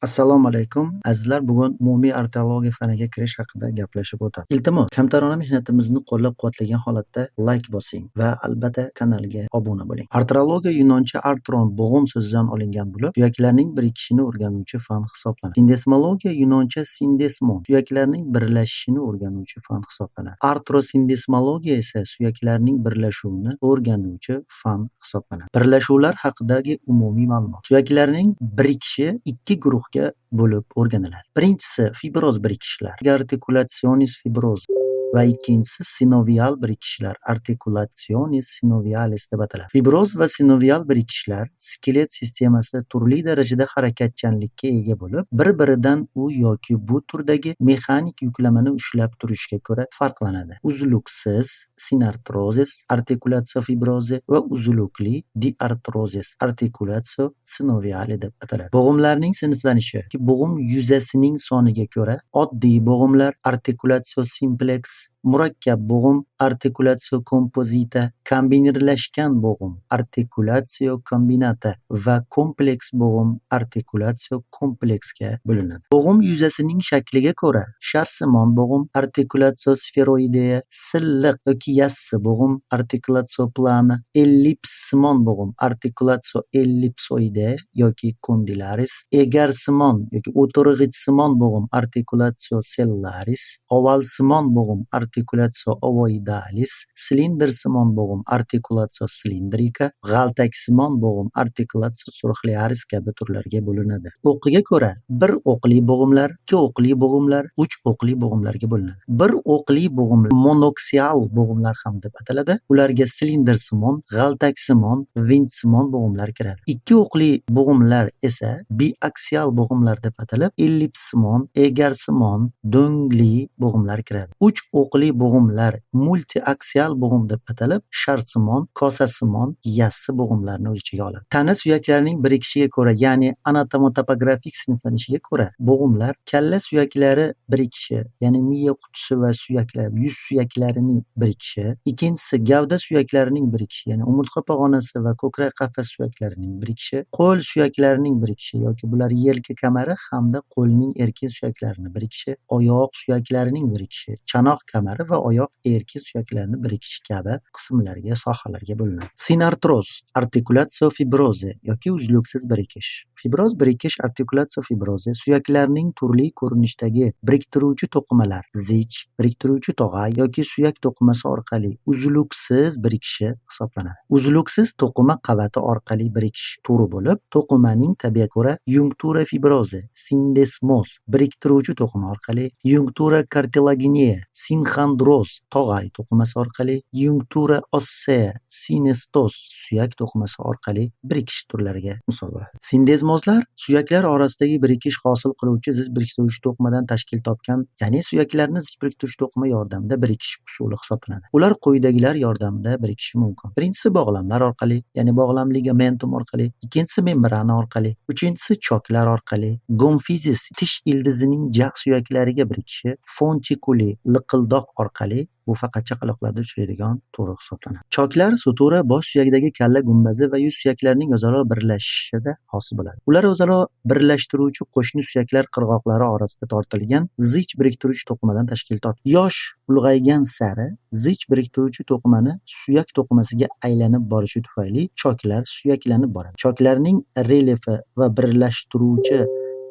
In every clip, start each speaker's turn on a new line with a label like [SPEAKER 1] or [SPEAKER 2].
[SPEAKER 1] Assalomu alaykum. Azizlar, bugun umumiy arteologiya faniga kirish haqida gaplashib o'tamiz. Iltimos, kamtarona mehnatimizni qo'llab-quvvatlagan holatda like bosing va albatta kanalga obuna bo'ling. Arteologiya yunoncha artron bo'g'im so'zidan olingan bo'lib, suyaklarning birikishini o'rganuvchi fan hisoblanadi. Sindesmologiya yunoncha sindesmon, suyaklarning birlashishini o'rganuvchi fan hisoblanadi. Artrosindesmologiya esa suyaklarning birlashuvini o'rganuvchi fan hisoblanadi. Birlashuvlar haqidagi umumiy ma'lumot. Suyaklarning birikishi ikki guruhga bo'lib o'rganiladi. Birinchisi fibroz birikishlar, articulationis fibrosa va ikkinchisi sinovial birikishlar, articulationis sinovialis deb ataladi. Fibroz va sinovial birikishlar skelet sistemasida turli darajada harakatchanlikka ega bo'lib, bir-biridan u yoki bu turdagi mexanik yuklamani ushlab turishga ko'ra farqlanadi. Uzluksiz sinartrozis, articulatsiya fibrozi va uzlukli diartrozis, articulatsiya sinoviali deb ataladi. Bo'g'imlarning sinflanishi. Bo'g'im yuzasining soniga ko'ra oddiy bo'g'imlar, articulatsiya simplex, murakkab bo'g'im, articulatsiya kompozita, kombinirlashgan bo'g'im, articulatsiya kombinata va kompleks bo'g'im, articulatsiya kompleksga bo'linadi. Bo'g'im yuzasining shakliga ko'ra sharsimon bo'g'im, articulatsiya sferoidea, silliq yoki yassi bo'g'im, articulatsiya plana, ellipssimon bo'g'im, articulatsiya ellipsoidea yoki condylaris, egarsimon yoki o'tirg'ichsimon bo'g'im, articulatsiya cellaris, ovalsimon bo'g'im, articulatsiya ovoidalis, silindrsimon bo'g'im, articulatsiya silindrika, g'altaksimon bo'g'im, articulatsiya surxliaris kabi turlarga bo'linadi. O'qiga ko'ra bir o'qli bo'g'imlar, ikki o'qli bo'g'imlar, uch o'qli bo'g'imlarga bo'linadi. Bir o'qli bo'g'imlar monoksial bo'g'imlar ham deb ataladi. Ularga silindrsimon, g'altaksimon, vintsimon bo'g'imlar kiradi. Ikki o'qli bo'g'imlar esa biaksial bo'g'imlar deb atalib, ellipssimon, egarsimon, do'ngli bo'g'imlar kiradi. Uch o'qli bo'g'imlar multiaksial bo'g'im deb atalib, sharsimon, kosasimon, yassi bo'g'imlarni o'z ichiga oladi. Tana suyaklarining birikishiga ko'ra, ya'ni anatomotopografik sinflanishiga ko'ra, bo'g'imlar kalla suyaklari birikishi, ya'ni miya qutisi va suyaklar, yuz suyaklarining birikishi, ikkinchisi gavda suyaklarining birikishi, ya'ni umurtqa pog'onasi va ko'krak qafas suyaklarining birikishi, qo'l suyaklarining birikishi yoki bular yelka kamari hamda qo'lning erkin suyaklarining birikishi, oyoq suyaklarining birikishi, chanoq kamari va oyoq erkin suyaklarining birikishi kabi qismlarga, sohalarga bo'linadi. Sinartroz, artikulatsiya fibrozi yoki uzluksiz birikish. Fibroz birikish, artikulatsiya fibrozi suyaklarning turli ko'rinishdagi biriktiruvchi to'qimalar, zich, biriktiruvchi tog'ay yoki suyak to'qimasi orqali uzluksiz birikishi hisoblanadi. Uzluksiz to'qima qavati orqali birikish turi bo'lib, to'qimaning tabiatiga ko'ra yunktura fibrozi, sindesmoz, biriktiruvchi to'qima orqali, yunktura kartilaginea, sinxandroz, tog'ay to'qimasi orqali, yunktura ossea, sinestos, suyak to'qimasi orqali birikish turlariga misol bo'ladi. Sindesmozlar suyaklar orasidagi birikish hosil qiluvchi zich biriktiruvchi to'qimadan tashkil topgan, ya'ni suyaklarni zich biriktiruvchi to'qima yordamida birikish usuli hisoblanadi. Ular quyidagilar yordamida birikishi mumkin. Birinchisi bog'lamlar orqali, ya'ni bog'lam ligamentum orqali, ikkinchisi membrana orqali, uchinchisi choklar orqali, gomfizis tish ildizining jag' suyaklariga birikishi, fontikuli liqildoq orqali, bu faqat chaqaloqlarda uchraydigan turi hisoblanadi. Choklar sutura bosh suyagidagi kalla gumbazi va yuz suyaklarining o'zaro birlashishida hosil bo'ladi. Ular o'zaro birlashtiruvchi qo'shni suyaklar qirg'oqlari orasida tortilgan zich biriktiruvchi to'qimadan tashkil topadi. Yosh ulg'aygan sari zich biriktiruvchi to'qimani suyak to'qimasiga aylanib borishi tufayli choklar suyaklanib boradi. Choklarning relyefi va birlashtiruvchi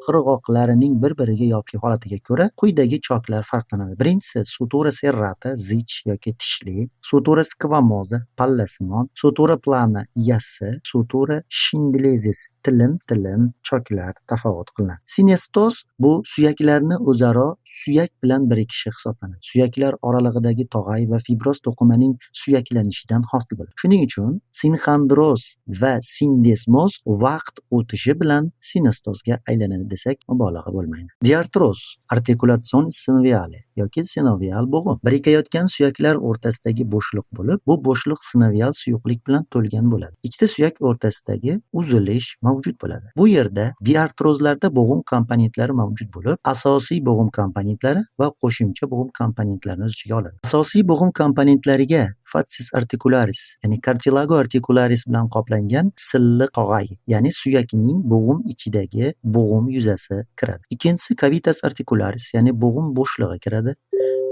[SPEAKER 1] qirg'oqlarining bir-biriga yopiq holatiga ko'ra quyidagi choklar farqlanadi. Birinchisi sutura serrata, zich yoki tishli, sutura skvamoza, pallasimon, sutura plana, yassi, sutura shindilezis, tilim choklar tafovut qilinadi. Sinestos bu suyaklarni o'zaro suyak bilan birikishi hisoblanadi. Suyaklar oralig'idagi tog'ay va fibroz to'qimaning suyaklanishidan hosil bo'ladi. Shuning uchun sinxandroz va sindesmoz vaqt o'tishi bilan sinestozga aylanadi desak mubolag'a bo'lmaydi. Diartroz, artikulatsion sinoviale yoki sinovial bo'g'im. Birikayotgan suyaklar o'rtasidagi bo'shliq bo'lib, bu bo'shliq sinovial suyuqlik bilan to'lgan bo'ladi. Ikkita suyak o'rtasidagi uzilish mavjud bo'ladi. Bu yerda diartrozlarda bo'g'im komponentlari mavjud bo'lib, asosiy bo'g'im komponentlari va qo'shimcha bo'g'im komponentlarini o'z ichiga oladi. Asosiy bo'g'im komponentlariga fasciis articularis, ya'ni cartilago articularis bilan qoplangan silliq tog'ay, ya'ni suyakning bo'g'im ichidagi bo'g'im yuzasi kiradi. Ikkinchisi cavitas articularis, ya'ni bo'g'im bo'shlig'i kiradi.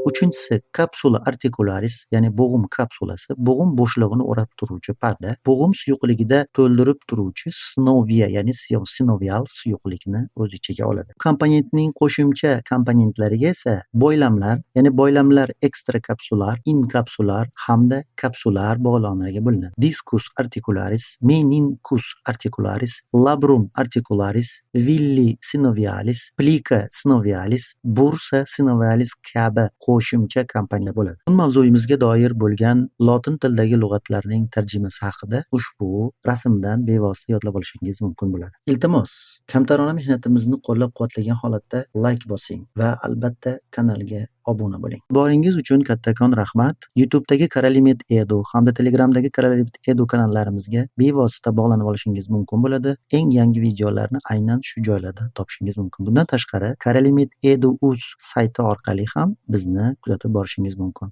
[SPEAKER 1] Uchinchisi kapsula articularis, ya'ni bo'g'im kapsulasi, bo'g'im bo'shlig'ini o'rab turuvchi parda, bo'g'im suyuqligida to'ldirib turuvchi sinovia, ya'ni sinovial suyuqlikni o'z ichiga oladi. Komponentning qo'shimcha komponentlariga esa bo'ylamlar, ya'ni bo'ylamlar ekstrakapsular, inkapsular hamda kapsular bog'lonlarga bo'linadi. Discus articularis, meningus articularis, labrum articularis, villi sinovialis, plica sinovialis, bursa sinovialis kabi qo'shimcha kompaniyalar bo'ladi. Bugun mavzuyimizga doir bo'lgan lotin tilidagi lug'atlarning tarjimasi haqida ushbu rasmdan bevosita yodlab olishingiz mumkin bo'ladi. Iltimos, kamtarona mehnatimizni qo'llab-quvvatlagan holatda like bosing va albatta kanalga obuna bo'ling. Boringiz uchun kattakon rahmat. YouTube'dagi Karalimet Edu hamda Telegramdagi Karalimet Edu kanallarimizga bevosita bog'lanib olishingiz mumkin bo'ladi. Eng yangi videolarni aynan shu joylarda topishingiz mumkin. Bundan tashqari Karalimet Edu.uz sayti orqali ham bizni kuzatib borishingiz mumkin.